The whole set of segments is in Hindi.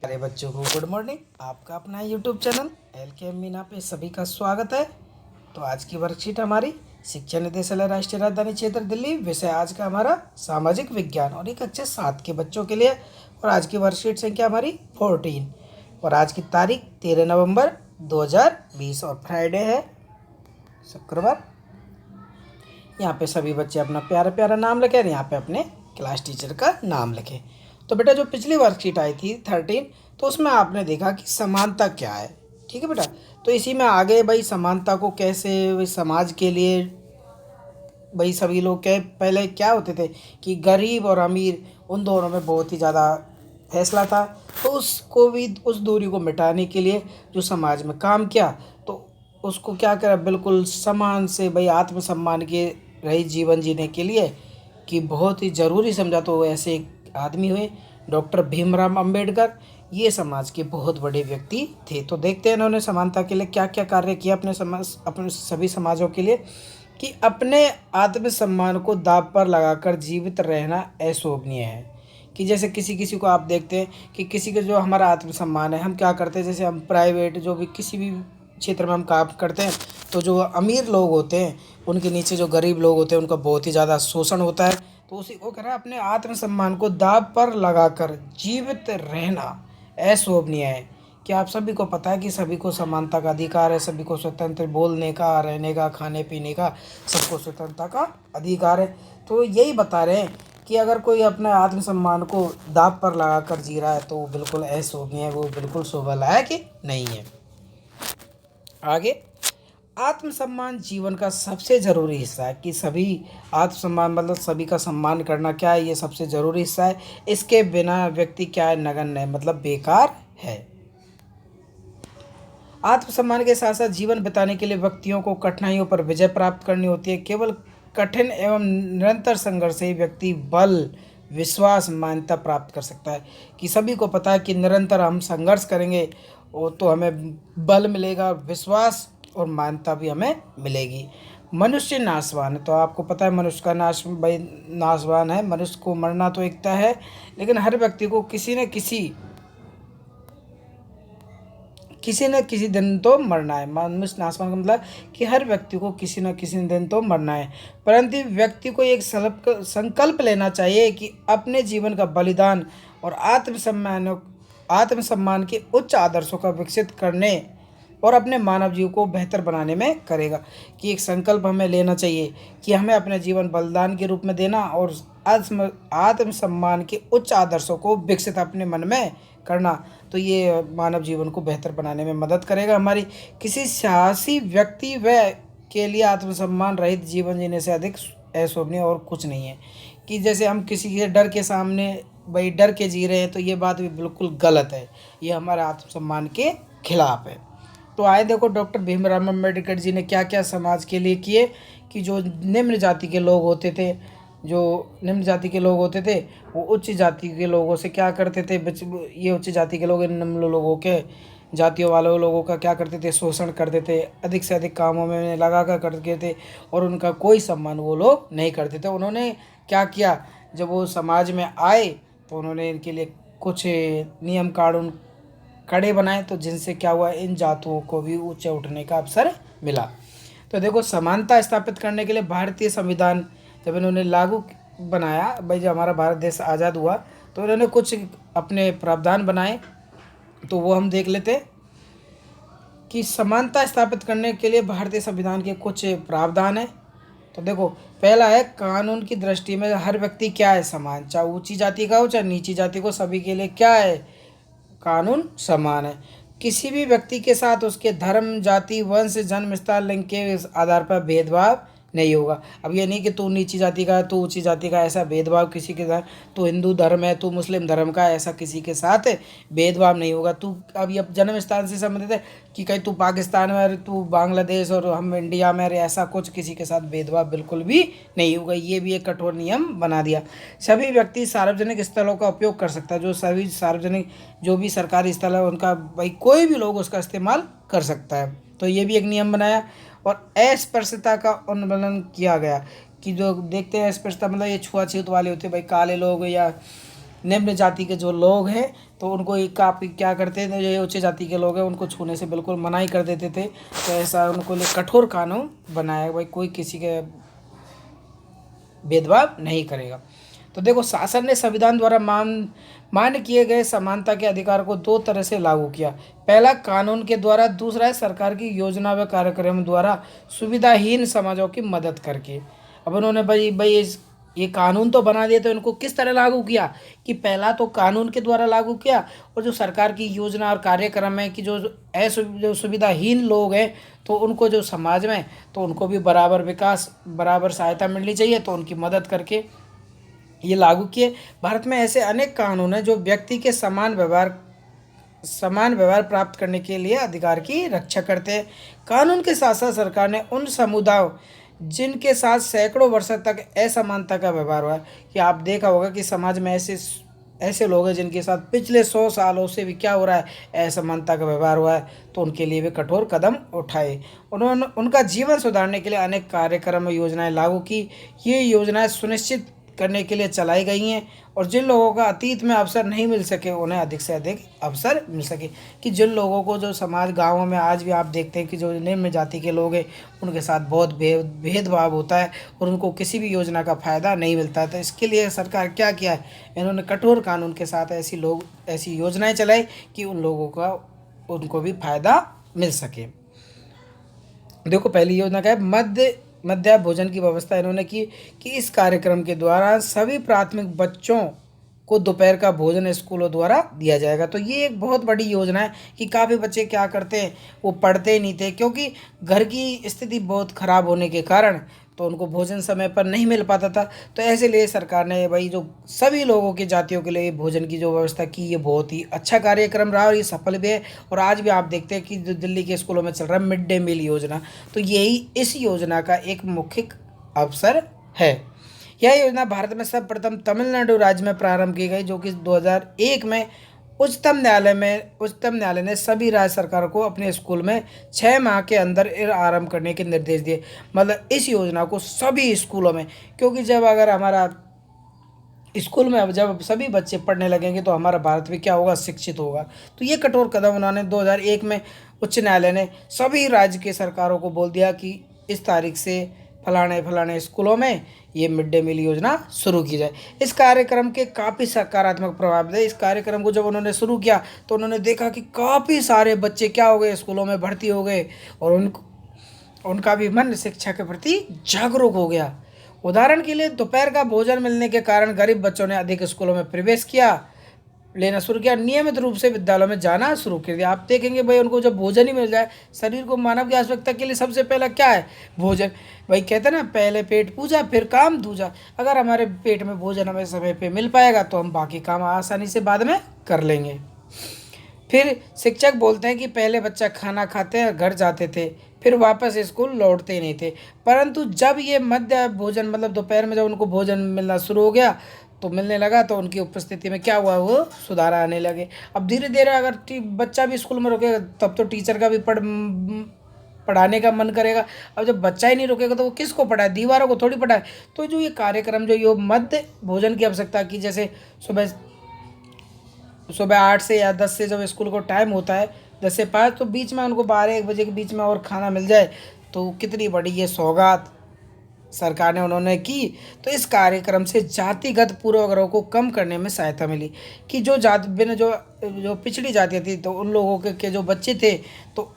प्यारे बच्चों को गुड मॉर्निंग। आपका अपना यूट्यूब चैनल LKM मीना पे सभी का स्वागत है। तो आज की वर्कशीट हमारी शिक्षा निदेशालय राष्ट्रीय राजधानी क्षेत्र दिल्ली, विषय आज का हमारा सामाजिक विज्ञान और एक कक्षा 7 के बच्चों के लिए। और आज की वर्कशीट संख्या हमारी 14 और आज की तारीख 13 नवंबर 2020 और फ्राइडे है, शुक्रवार। यहाँ पे सभी बच्चे अपना प्यारा प्यारा नाम लिखें और यहाँ पे अपने क्लास टीचर का नाम लिखें। तो बेटा जो पिछली वर्कशीट आई थी 13, तो उसमें आपने देखा कि समानता क्या है। ठीक है बेटा, तो इसी में आगे भाई समानता को कैसे भाई समाज के लिए भाई सभी लोग क्या पहले क्या होते थे कि गरीब और अमीर उन दोनों में बहुत ही ज़्यादा फैसला था। तो उसको भी उस दूरी को मिटाने के लिए जो समाज में काम किया, तो उसको क्या करा, बिल्कुल समान से भाई आत्मसम्मान के रहित जीवन जीने के लिए कि बहुत ही ज़रूरी समझा। तो ऐसे एक आदमी हुए डॉक्टर भीमराव अंबेडकर। ये समाज के बहुत बड़े व्यक्ति थे। तो देखते हैं इन्होंने समानता के लिए क्या क्या कार्य किया अपने सभी समाजों के लिए। कि अपने आत्मसम्मान को दांव पर लगाकर जीवित रहना अशोभनीय है। कि जैसे किसी किसी को आप देखते हैं कि किसी का जो हमारा आत्मसम्मान है, हम क्या करते हैं, जैसे हम प्राइवेट जो भी किसी भी क्षेत्र में हम काम करते हैं, तो जो अमीर लोग होते हैं उनके नीचे जो गरीब लोग होते हैं उनका बहुत ही ज़्यादा शोषण होता है। तो उसी को कह रहा है अपने आत्मसम्मान को दांव पर लगाकर जीवित रहना अशोभनीय है। कि आप सभी को पता है कि सभी को समानता का अधिकार है, सभी को स्वतंत्र बोलने का, रहने का, खाने पीने का, सबको स्वतंत्रता का अधिकार है। तो यही बता रहे हैं कि अगर कोई अपने आत्मसम्मान को दांव पर लगा कर जी रहा है तो वो बिल्कुल अशोभनीय है, वो बिल्कुल शोभा लायक नहीं है। आगे, आत्मसम्मान जीवन का सबसे ज़रूरी हिस्सा है। कि सभी आत्मसम्मान मतलब सभी का सम्मान करना क्या है, ये सबसे ज़रूरी हिस्सा है। इसके बिना व्यक्ति क्या है, नगण्य है, मतलब बेकार है। आत्मसम्मान के साथ साथ जीवन बिताने के लिए व्यक्तियों को कठिनाइयों पर विजय प्राप्त करनी होती है। केवल कठिन एवं निरंतर संघर्ष से ही व्यक्ति बल, विश्वास, मान्यता प्राप्त कर सकता है। कि सभी को पता है कि निरंतर हम संघर्ष करेंगे वो तो हमें बल मिलेगा, विश्वास और मान्यता भी हमें मिलेगी। मनुष्य नाशवान है, तो आपको पता है मनुष्य का नाश भाई नाशवान है। मनुष्य को मरना तो एक तय है, लेकिन हर व्यक्ति को किसी न किसी दिन तो मरना है। मनुष्य नाशवान का मतलब कि हर व्यक्ति को किसी न किसी दिन तो मरना है। परंतु व्यक्ति को एक संकल्प लेना चाहिए कि अपने जीवन का बलिदान और आत्मसम्मान के उच्च आदर्शों का विकसित करने और अपने मानव जीव को बेहतर बनाने में करेगा। कि एक संकल्प हमें लेना चाहिए कि हमें अपने जीवन बलिदान के रूप में देना और आत्मसम्मान के उच्च आदर्शों को विकसित अपने मन में करना। तो ये मानव जीवन को बेहतर बनाने में मदद करेगा हमारी। किसी साहसी व्यक्ति व के लिए आत्मसम्मान रहित जीवन जीने से अधिक अशोभनीय और कुछ नहीं है। कि जैसे हम किसी के डर के सामने भाई डर के जी रहे हैं, तो ये बात भी बिल्कुल गलत है, ये हमारे आत्मसम्मान के खिलाफ है। तो आए देखो डॉक्टर भीमराव अम्बेडकर जी ने क्या क्या समाज के लिए किए। कि जो निम्न जाति के लोग होते थे, वो उच्च जाति के लोगों से क्या करते थे, ये उच्च जाति के लोग इन निम्न लोगों के जातियों वालों लोगों का क्या करते थे, शोषण करते थे, अधिक से अधिक कामों में लगा कर करते थे और उनका कोई सम्मान वो लोग नहीं करते थे। उन्होंने क्या किया, जब वो समाज में आए तो उन्होंने इनके लिए कुछ नियम कानून कड़े बनाए, तो जिनसे क्या हुआ, इन जातुओं को भी ऊंचे उठने का अवसर मिला। तो देखो समानता स्थापित करने के लिए भारतीय संविधान जब इन्होंने लागू बनाया, भाई जब हमारा भारत देश आज़ाद हुआ तो इन्होंने कुछ अपने प्रावधान बनाए, तो वो हम देख लेते हैं। कि समानता स्थापित करने के लिए भारतीय संविधान के कुछ प्रावधान हैं। तो देखो पहला है, कानून की दृष्टि में हर व्यक्ति क्या है, समान, चाहे ऊंची जाति का हो चाहे नीची जाति को, सभी के लिए क्या है, कानून समान है। किसी भी व्यक्ति के साथ उसके धर्म, जाति, वंश, जन्म स्थान, लिंग के आधार पर भेदभाव नहीं होगा। अब ये नहीं कि तू नीची जाति का है तू ऊंची जाति का, ऐसा भेदभाव किसी के साथ, तू हिंदू धर्म है तू मुस्लिम धर्म का है, ऐसा किसी के साथ भेदभाव नहीं होगा। तू अब ये जन्म स्थान से संबंधित है कि कहीं तू पाकिस्तान में है, तू बांग्लादेश और हम इंडिया में, ऐसा कुछ किसी के साथ भेदभाव बिल्कुल भी नहीं होगा। ये भी एक कठोर नियम बना दिया। सभी व्यक्ति सार्वजनिक स्थलों का उपयोग कर सकता है, जो सभी सार्वजनिक जो भी सरकारी स्थल है उनका भाई कोई भी लोग उसका इस्तेमाल कर सकता है। तो ये भी एक नियम बनाया। और अस्पृश्यता का उन्मूलन किया गया। कि जो देखते हैं अस्पृश्यता मतलब ये छुआछूत वाले होते हैं, भाई काले लोग या निम्न जाति के जो लोग हैं तो उनको एक काफ़ी क्या करते थे, जो उच्च जाति के लोग हैं उनको छूने से बिल्कुल मनाही कर देते थे। तो ऐसा उनको लिए कठोर कानून बनाया, भाई कोई किसी के भेदभाव नहीं करेगा। तो देखो, शासन ने संविधान द्वारा मान्य किए गए समानता के अधिकार को दो तरह से लागू किया। पहला कानून के द्वारा, दूसरा है सरकार की योजना व कार्यक्रम द्वारा सुविधाहीन समाजों की मदद करके। अब उन्होंने भाई ये कानून तो बना दिए, तो इनको किस तरह लागू किया कि पहला तो कानून के द्वारा लागू किया, और जो सरकार की योजना और कार्यक्रम है कि जो सुविधाहीन लोग हैं तो उनको जो समाज में, तो उनको भी बराबर विकास, बराबर सहायता मिलनी चाहिए, तो उनकी मदद करके ये लागू किए। भारत में ऐसे अनेक कानून हैं जो व्यक्ति के समान व्यवहार प्राप्त करने के लिए अधिकार की रक्षा करते हैं। कानून के साथ साथ सरकार ने उन समुदायों जिनके साथ सैकड़ों वर्षों तक असमानता का व्यवहार हुआ है, कि आप देखा होगा कि समाज में ऐसे लोग हैं जिनके साथ पिछले 100 सालों से भी क्या हो रहा है, असमानता का व्यवहार हुआ है, तो उनके लिए भी कठोर कदम उठाए। उन्होंने उनका जीवन सुधारने के लिए अनेक कार्यक्रम और योजनाएं लागू की। ये योजनाएं सुनिश्चित करने के लिए चलाई गई हैं और जिन लोगों का अतीत में अवसर नहीं मिल सके उन्हें अधिक से अधिक अवसर मिल सके। कि जिन लोगों को, जो समाज गाँवों में आज भी आप देखते हैं कि जो निम्न जाति के लोग हैं उनके साथ बहुत भेदभाव होता है और उनको किसी भी योजना का फ़ायदा नहीं मिलता है। तो इसके लिए सरकार क्या किया है, इन्होंने कठोर कानून के साथ ऐसी योजनाएं चलाई कि उनको भी फ़ायदा मिल सके। देखो, पहली योजना क्या है, मध्याह्न भोजन की व्यवस्था इन्होंने की कि इस कार्यक्रम के द्वारा सभी प्राथमिक बच्चों को दोपहर का भोजन स्कूलों द्वारा दिया जाएगा। तो ये एक बहुत बड़ी योजना है कि काफ़ी बच्चे क्या करते हैं, वो पढ़ते नहीं थे, क्योंकि घर की स्थिति बहुत ख़राब होने के कारण तो उनको भोजन समय पर नहीं मिल पाता था। तो ऐसे लिए सरकार ने भाई जो सभी लोगों की जातियों के लिए भोजन की जो व्यवस्था की, ये बहुत ही अच्छा कार्यक्रम रहा और ये सफल भी है। और आज भी आप देखते हैं कि जो दिल्ली के स्कूलों में चल रहा है मिड डे मील योजना, तो यही इस योजना का एक मुख्य अवसर है। यह योजना भारत में सर्वप्रथम तमिलनाडु राज्य में प्रारंभ की गई, जो कि 2001 में उच्चतम न्यायालय ने सभी राज्य सरकारों को अपने स्कूल में 6 माह के अंदर आरंभ करने के निर्देश दिए। मतलब इस योजना को सभी स्कूलों में, क्योंकि जब अगर हमारा स्कूल में अब जब सभी बच्चे पढ़ने लगेंगे तो हमारा भारत भी क्या होगा, शिक्षित होगा। तो ये कठोर कदम उन्होंने 2001 में उच्च न्यायालय ने सभी राज्य के सरकारों को बोल दिया कि इस तारीख से फलाने स्कूलों में ये मिड डे मील योजना शुरू की जाए। इस कार्यक्रम के काफ़ी सकारात्मक प्रभाव थे। इस कार्यक्रम को जब उन्होंने शुरू किया तो उन्होंने देखा कि काफ़ी सारे बच्चे क्या हो गए, स्कूलों में भर्ती हो गए और उनका भी मन शिक्षा के प्रति जागरूक हो गया। उदाहरण के लिए दोपहर का भोजन मिलने के कारण गरीब बच्चों ने अधिक स्कूलों में प्रवेश लेना शुरू किया, नियमित रूप से विद्यालयों में जाना शुरू कर दिया। आप देखेंगे भाई, उनको जब भोजन ही मिल जाए, शरीर को मानव की आवश्यकता के लिए सबसे पहला क्या है, भोजन। भाई कहते हैं ना, पहले पेट पूजा फिर काम दूजा। अगर हमारे पेट में भोजन हमें समय पे मिल पाएगा तो हम बाकी काम आसानी से बाद में कर लेंगे। फिर शिक्षक बोलते हैं कि पहले बच्चा खाना खाते और घर जाते थे, फिर वापस स्कूल लौटते नहीं थे, परंतु जब ये मध्य भोजन मतलब दोपहर में जब उनको भोजन मिलना शुरू हो गया तो मिलने लगा, तो उनकी उपस्थिति में क्या हुआ, वो सुधार आने लगे। अब धीरे धीरे अगर बच्चा भी स्कूल में रुकेगा तब तो टीचर का भी पढ़ाने का मन करेगा। अब जब बच्चा ही नहीं रुकेगा तो वो किसको पढ़ाए, दीवारों को थोड़ी पढ़ाए। तो जो ये कार्यक्रम जो ये मध्य भोजन की आवश्यकता की, जैसे सुबह 8 से या 10 से जब स्कूल को टाइम होता है 10 से 5, तो बीच में उनको 12-1 बजे के बीच में और खाना मिल जाए तो कितनी बड़ी ये सौगात सरकार ने उन्होंने की। तो इस कार्यक्रम से जातिगत पूर्वाग्रहों को कम करने में सहायता मिली कि जो पिछड़ी जातियाँ थी तो उन लोगों के जो बच्चे थे तो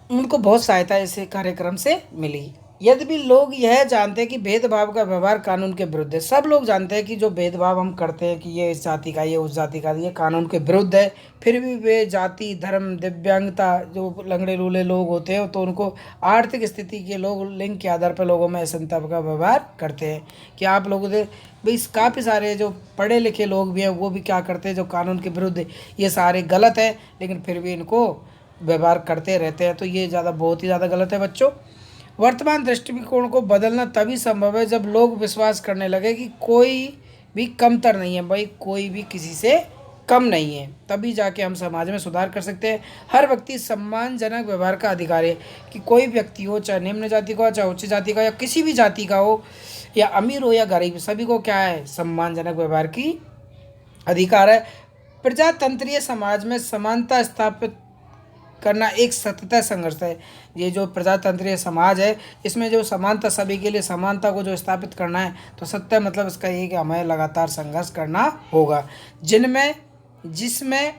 उनको बहुत सहायता इस कार्यक्रम से मिली। यद्यपि लोग यह जानते हैं कि भेदभाव का व्यवहार कानून के विरुद्ध है। सब लोग जानते हैं कि जो भेदभाव हम करते हैं कि ये इस जाति का, ये उस जाति का, ये कानून के विरुद्ध है, फिर भी वे जाति, धर्म, दिव्यांगता, जो लंगड़े लूले लोग होते हैं तो उनको आर्थिक स्थिति के लोग लिंग के आधार पर लोगों में असमानता का व्यवहार करते हैं। कि आप लोगों से भाई काफ़ी सारे जो पढ़े लिखे लोग भी हैं वो भी क्या करते हैं, जो कानून के विरुद्ध ये सारे गलत है, लेकिन फिर भी इनको व्यवहार करते रहते हैं। तो ये बहुत ही ज़्यादा गलत है बच्चों। वर्तमान दृष्टिकोण को बदलना तभी संभव है जब लोग विश्वास करने लगे कि कोई भी कमतर नहीं है, भाई कोई भी किसी से कम नहीं है। तभी जाके हम समाज में सुधार कर सकते हैं। हर व्यक्ति सम्मानजनक व्यवहार का अधिकारी है, कि कोई व्यक्ति हो, चाहे निम्न जाति का हो, चाहे उच्च जाति का, या किसी भी जाति का हो, या अमीर हो या गरीब, सभी को क्या है, सम्मानजनक व्यवहार की अधिकार है। प्रजातंत्रीय समाज में समानता स्थापित करना एक सतत संघर्ष है। ये जो प्रजातंत्रीय समाज है, इसमें जो समानता, सभी के लिए समानता को जो स्थापित करना है, तो सत्य मतलब इसका ये कि हमें लगातार संघर्ष करना होगा, जिसमें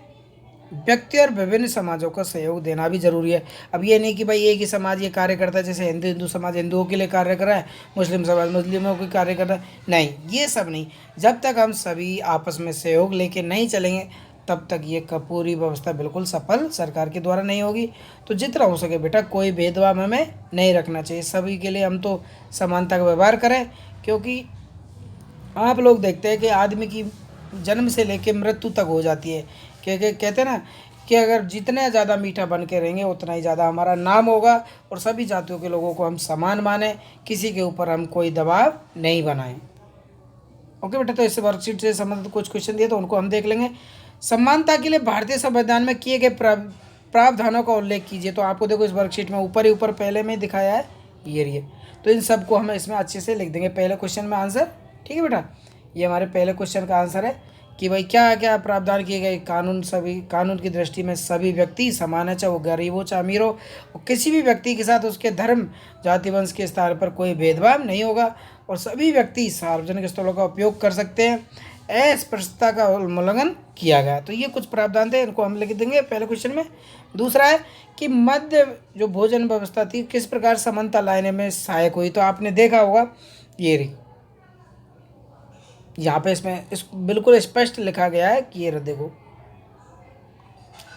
व्यक्ति और विभिन्न समाजों का सहयोग देना भी जरूरी है। अब ये नहीं कि भाई एक ही समाज ये कार्य करता है, जैसे हिंदू समाज हिंदुओं के लिए कार्य कर रहा है, मुस्लिम समाज मुस्लिमों के कार्य कर रहा है, नहीं, ये सब नहीं। जब तक हम सभी आपस में सहयोग लेके नहीं चलेंगे, तब तक ये पूरी व्यवस्था बिल्कुल सफल सरकार के द्वारा नहीं होगी। तो जितना हो सके बेटा, कोई भेदभाव हमें नहीं रखना चाहिए, सभी के लिए हम तो समानता का व्यवहार करें। क्योंकि आप लोग देखते हैं कि आदमी की जन्म से लेकर मृत्यु तक हो जाती है, क्योंकि कहते हैं ना कि अगर जितने ज़्यादा मीठा बन के रहेंगे उतना ही ज़्यादा हमारा नाम होगा, और सभी जातियों के लोगों को हम समान माने, किसी के ऊपर हम कोई दबाव नहीं बनाएं। ओके बेटा, तो इस वर्कशीट से संबंधित कुछ क्वेश्चन दिए तो उनको हम देख लेंगे। समानता के लिए भारतीय संविधान में किए गए प्रावधानों का उल्लेख कीजिए। तो आपको देखो इस वर्कशीट में ऊपर ही ऊपर पहले में दिखाया है ये रही, तो इन सबको हम इसमें अच्छे से लिख देंगे पहले क्वेश्चन में आंसर। ठीक है बेटा, ये हमारे पहले क्वेश्चन का आंसर है कि भाई क्या क्या प्रावधान किए गए। कानून की दृष्टि में सभी व्यक्ति समान है, चाहे वो गरीब हो चाहे अमीर हो, और किसी भी व्यक्ति के साथ उसके धर्म, जाति, वंश के स्थान पर कोई भेदभाव नहीं होगा, और सभी व्यक्ति सार्वजनिक स्थलों का उपयोग कर सकते हैं। अस्पृश्यता का उल्लंघन किया गया। तो ये कुछ प्रावधान थे, इनको हम लिख देंगे पहले क्वेश्चन में। दूसरा है कि मध्य जो भोजन व्यवस्था थी किस प्रकार समानता लाने में सहायक हुई। तो आपने देखा होगा ये रही, यहाँ पे इसमें इस बिल्कुल स्पष्ट लिखा गया है कि ये देखो,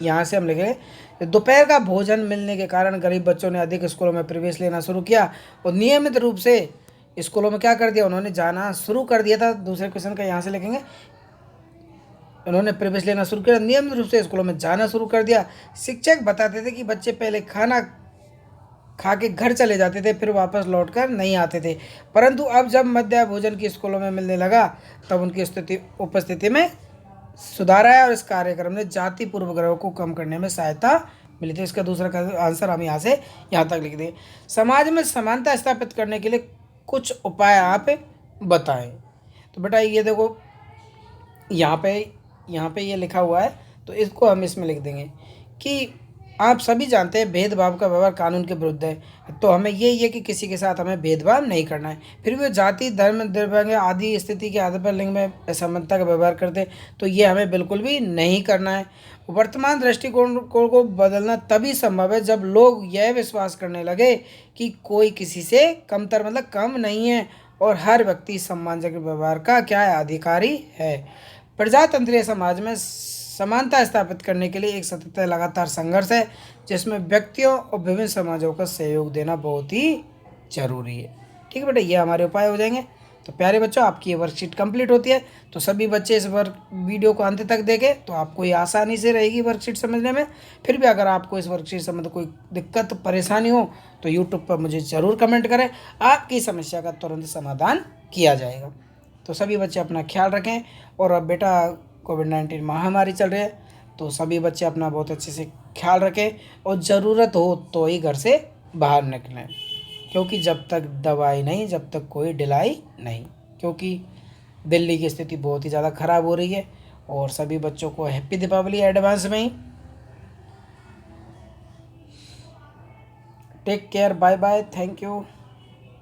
यहाँ से हम लिखेंगे दोपहर का भोजन मिलने के कारण गरीब बच्चों ने अधिक स्कूलों में प्रवेश लेना शुरू किया, और नियमित रूप से स्कूलों में क्या कर दिया, उन्होंने जाना शुरू कर दिया था। दूसरे क्वेश्चन का यहाँ से लिखेंगे, उन्होंने प्रवेश लेना शुरू किया, नियमित रूप से स्कूलों में जाना शुरू कर दिया। शिक्षक बताते थे कि बच्चे पहले खाना खा के घर चले जाते थे, फिर वापस लौटकर नहीं आते थे, परंतु अब जब मध्याह्न भोजन की स्कूलों में मिलने लगा, तब उनकी उपस्थिति में सुधार आया, और इस कार्यक्रम ने जाति पूर्वग्रहों को कम करने में सहायता मिली थी। इसका दूसरा आंसर हम यहाँ से यहाँ तक लिख दें। समाज में समानता स्थापित करने के लिए कुछ उपाय आप बताएं। तो बेटा ये देखो, यहाँ पे ये लिखा हुआ है, तो इसको हम इसमें लिख देंगे कि आप सभी जानते हैं भेदभाव का व्यवहार कानून के विरुद्ध है, तो हमें यही है कि किसी के साथ हमें भेदभाव नहीं करना है। फिर भी जाति, धर्म, दिव्यांग आदि स्थिति के आधार पर लिंग में असमानता का व्यवहार करते हैं, तो ये हमें बिल्कुल भी नहीं करना है। वर्तमान दृष्टिकोण को बदलना तभी संभव है जब लोग यह विश्वास करने लगे कि कोई किसी से कमतर मतलब कम नहीं है, और हर व्यक्ति सम्मानजनक व्यवहार का क्या है, अधिकारी है। प्रजातंत्रीय समाज में समानता स्थापित करने के लिए एक सतत लगातार संघर्ष है, जिसमें व्यक्तियों और विभिन्न समाजों का सहयोग देना बहुत ही जरूरी है। ठीक है बेटा, ये हमारे उपाय हो जाएंगे। तो प्यारे बच्चों, आपकी ये वर्कशीट कंप्लीट होती है, तो सभी बच्चे इस वीडियो को अंत तक देखें, तो आपको ये आसानी से रहेगी वर्कशीट समझने में। फिर भी अगर आपको इस वर्कशीट से कोई दिक्कत परेशानी हो, तो यूट्यूब पर मुझे ज़रूर कमेंट करें, आपकी समस्या का तुरंत समाधान किया जाएगा। तो सभी बच्चे अपना ख्याल रखें, और अब बेटा कोविड-19 महामारी चल रही है, तो सभी बच्चे अपना बहुत अच्छे से ख्याल रखें, और ज़रूरत हो तो ही घर से बाहर निकलें, क्योंकि जब तक दवाई नहीं, जब तक कोई ढिलाई नहीं, क्योंकि दिल्ली की स्थिति बहुत ही ज़्यादा ख़राब हो रही है। और सभी बच्चों को हैप्पी दीपावली एडवांस में ही। Take care, bye bye, thank you.